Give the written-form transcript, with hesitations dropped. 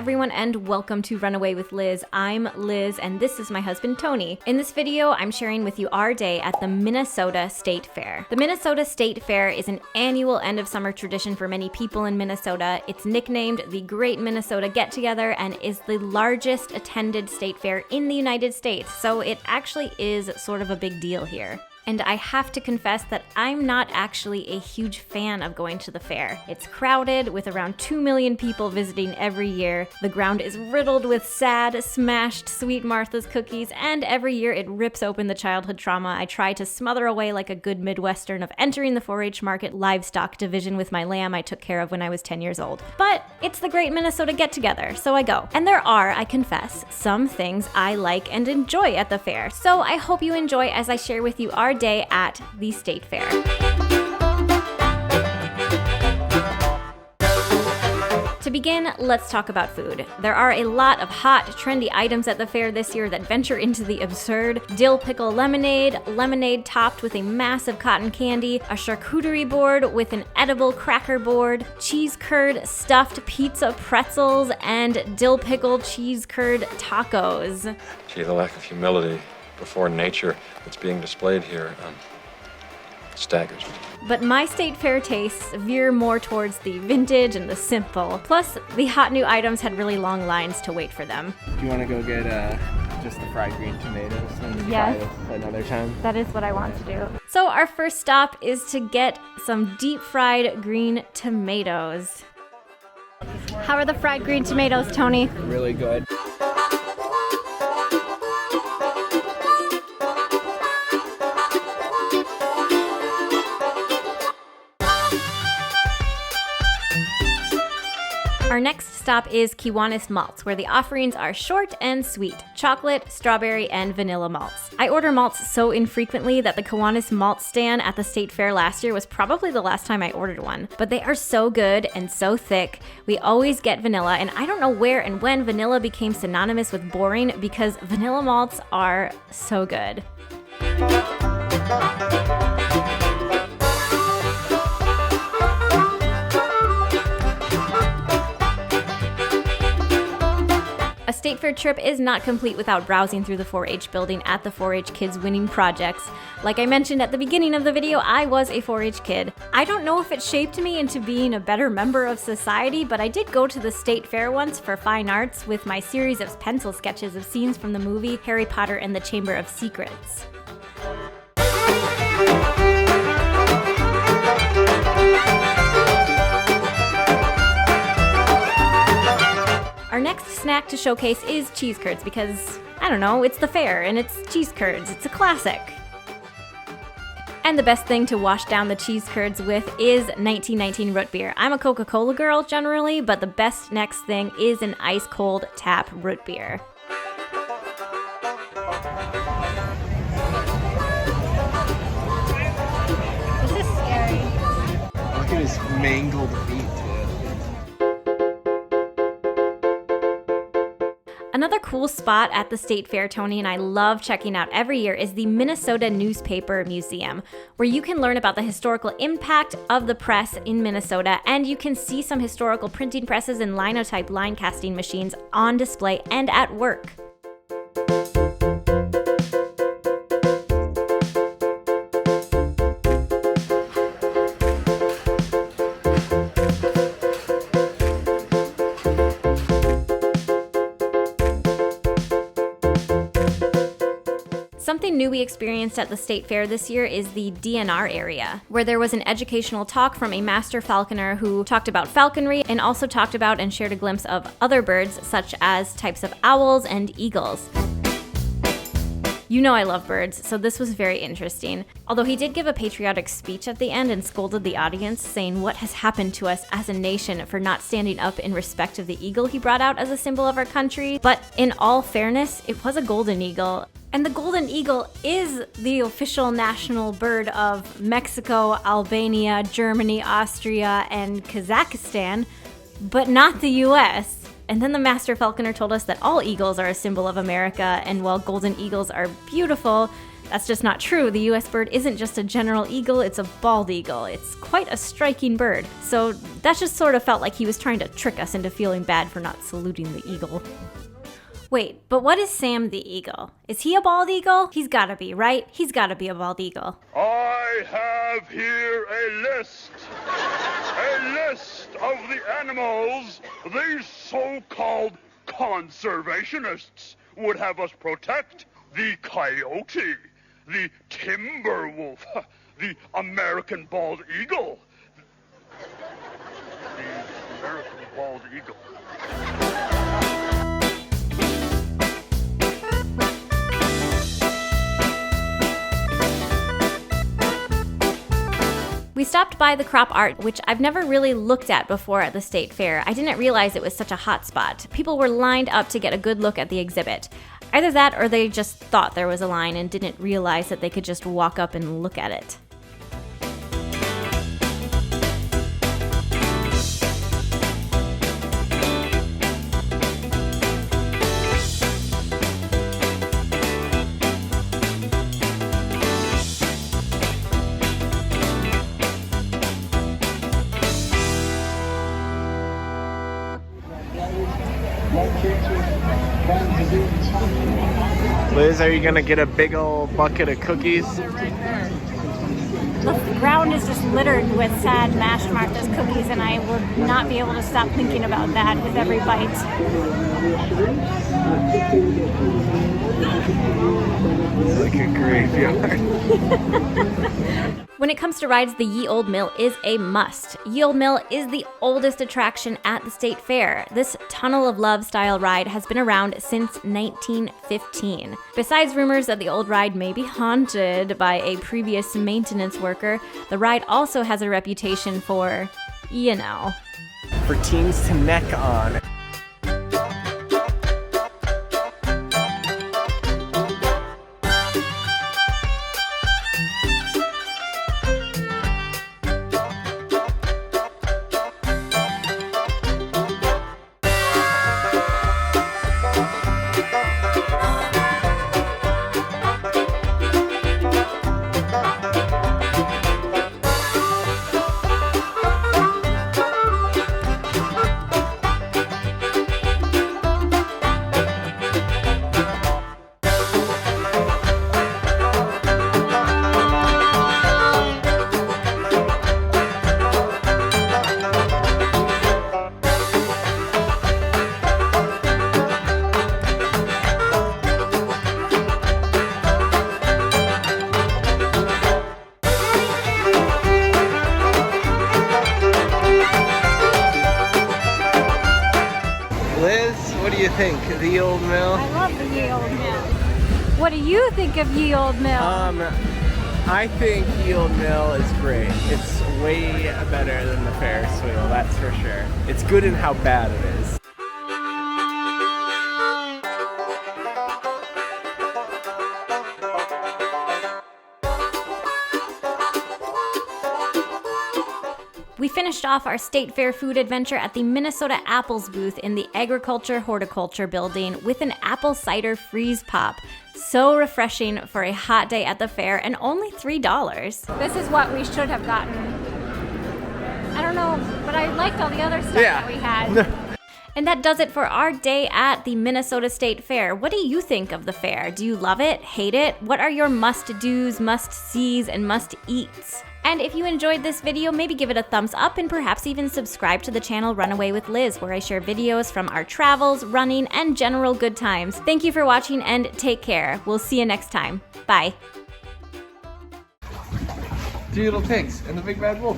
everyone, and welcome to Runaway with Liz. I'm Liz, and this is my husband, Tony. In this video, I'm sharing with you our day at the Minnesota State Fair. The Minnesota State Fair is an annual end-of-summer tradition for many people in Minnesota. It's nicknamed the Great Minnesota Get-Together and is the largest attended state fair in the United States, so it actually is sort of a big deal here. And I have to confess that I'm not actually a huge fan of going to the fair. It's crowded with around 2 million people visiting every year. The ground is riddled with sad, smashed Sweet Martha's cookies, and every year it rips open the childhood trauma I try to smother away like a good Midwestern of entering the 4-H market livestock division with my lamb I took care of when I was 10 years old. But it's the Great Minnesota Get-Together, so I go. And there are, I confess, some things I like and enjoy at the fair. So I hope you enjoy as I share with you our day at the State Fair. To begin, let's talk about food. There are a lot of hot, trendy items at the fair this year that venture into the absurd. Dill pickle lemonade, lemonade topped with a massive cotton candy, a charcuterie board with an edible cracker board, cheese curd stuffed pizza pretzels, and dill pickle cheese curd tacos. Gee, the lack of humility before nature that's being displayed here staggers me. But my state fair tastes veer more towards the vintage and the simple. Plus, the hot new items had really long lines to wait for them. Do you want to go get just the fried green tomatoes and Yes. try this another time? That is what I want to do. So our first stop is to get some deep fried green tomatoes. How are the fried green tomatoes, Tony? Really good. Our next stop is Kiwanis Malts, where the offerings are short and sweet: chocolate, strawberry, and vanilla malts. I order malts so infrequently that the Kiwanis Malt stand at the state fair last year was probably the last time I ordered one. But they are so good and so thick. We always get vanilla, and I don't know where and when vanilla became synonymous with boring, because vanilla malts are so good. A state fair trip is not complete without browsing through the 4-H building at the 4-H Kids winning projects. Like I mentioned at the beginning of the video, I was a 4-H kid. I don't know if it shaped me into being a better member of society, but I did go to the state fair once for fine arts with my series of pencil sketches of scenes from the movie Harry Potter and the Chamber of Secrets. Our next snack to showcase is cheese curds because, I don't know, it's the fair and it's cheese curds. It's a classic. And the best thing to wash down the cheese curds with is 1919 root beer. I'm a Coca-Cola girl generally, but the best next thing is an ice-cold tap root beer. This is scary. Look at his mangled feet, dude. Another cool spot at the state fair Tony and I love checking out every year is the Minnesota Newspaper Museum, where you can learn about the historical impact of the press in Minnesota, and you can see some historical printing presses and linotype line casting machines on display and at work. Something new we experienced at the state fair this year is the DNR area, where there was an educational talk from a master falconer who talked about falconry and also talked about and shared a glimpse of other birds such as types of owls and eagles. You know I love birds, so this was very interesting. Although he did give a patriotic speech at the end and scolded the audience, saying what has happened to us as a nation for not standing up in respect of the eagle he brought out as a symbol of our country. But in all fairness, it was a golden eagle. And the golden eagle is the official national bird of Mexico, Albania, Germany, Austria, and Kazakhstan, but not the US. And then the master falconer told us that all eagles are a symbol of America, and while golden eagles are beautiful, That's just not true. The US bird isn't just a general eagle, it's a bald eagle. It's quite a striking bird. So that just sort of felt like he was trying to trick us into feeling bad for not saluting the eagle. Wait, but what is Sam the eagle? Is he a bald eagle? He's gotta be, right? He's gotta be a bald eagle. I have here a list of the animals these so-called conservationists would have us protect. The coyote, the timber wolf, the American bald eagle. The American bald eagle. We stopped by the crop art, which I've never really looked at before at the state fair. I didn't realize it was such a hot spot. People were lined up to get a good look at the exhibit. Either that or they just thought there was a line and didn't realize that they could just walk up and look at it. Liz, are you gonna get a big old bucket of cookies? The ground is just littered with sad mashed Martha's cookies, and I would not be able to stop thinking about that with every bite. It's like a graveyard. When it comes to rides, the Ye Olde Mill is a must. Ye Olde Mill is the oldest attraction at the state fair. This Tunnel of Love style ride has been around since 1915. Besides rumors that the old ride may be haunted by a previous maintenance worker, the ride also has a reputation for, you know. For teens to neck on. What do you think of the Old Mill? I love the Ye Olde Mill. What do you think of Ye Olde Mill? I think Ye Olde Mill is great. It's way better than the Ferris wheel, that's for sure. It's good in how bad it is. We finished off our state fair food adventure at the Minnesota Apples booth in the Agriculture Horticulture building with an apple cider freeze pop. So refreshing for a hot day at the fair and only $3. This is what we should have gotten. I don't know, but I liked all the other stuff that we had. And that does it for our day at the Minnesota State Fair. What do you think of the fair? Do you love it? Hate it? What are your must-dos, must-sees, and must-eats? And if you enjoyed this video, maybe give it a thumbs up and perhaps even subscribe to the channel Runaway with Liz, where I share videos from our travels, running, and general good times. Thank you for watching and take care. We'll see you next time. Bye. 3 little pigs and the big bad wolf.